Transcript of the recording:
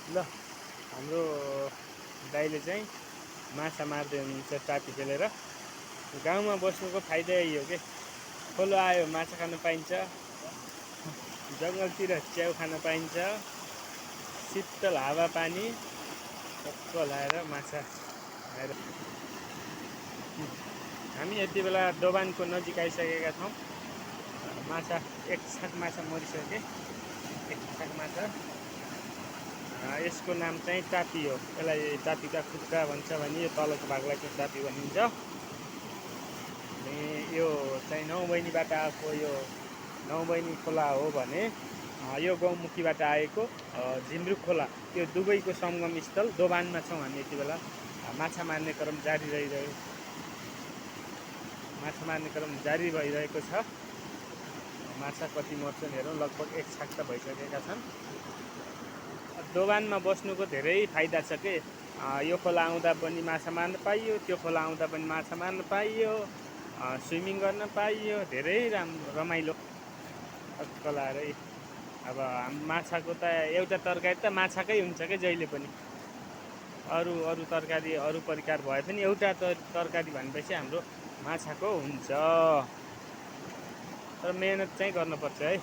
ल हाम्रो दाइले चाहिँ माछा मार्दै हुनुहुन्छ टापी खेलेर। गाउँमा बस्नुको फाइदा यही हो के, खोलो आयो माछा खान पाइन्छ, जङ्गलतिर च्याउ खान पाइन्छ, शीतल हावापानी टक्क लाएर माछा खाएर। हामी यति बेला दोभानको नजिक आइसकेका छौँ। माछा एक छाक माछा मरिसके, एक छाक माछा। यसको नाम चाहिँ टापी हो। यसलाई टापीका खुट्टा भन्छ भने यो तलको भागलाई चाहिँ टापी भनिन्छ। अनि यो चाहिँ नौबहिनीबाट आएको, यो नौबहिनी खोला हो भने यो गौमुखीबाट आएको झिमरुक खोला, त्यो दुवैको सङ्गम स्थल दोभानमा छौँ हामी यति बेला। माछा मार्ने क्रम जारी भइरहेको छ। माछा कति मर्छन् हेरौँ, लगभग एक छाक त भइसकेका छन्। दोभानमा बस्नुको धेरै फाइदा छ के। यो खोला आउँदा पनि माछा मार्न पाइयो, त्यो खोला आउँदा पनि माछा मार्न पाइयो, स्विमिङ गर्न पाइयो, धेरै रमाइलो टक्क लाएर। अब माछाको त एउटा तरकारी त माछाकै हुन्छ क्या जहिले पनि। अरू तरकारी अरू परिकार भए पनि एउटा तरकारी भनेपछि हाम्रो माछाको हुन्छ। तर मेहनत चाहिँ गर्नुपर्छ है।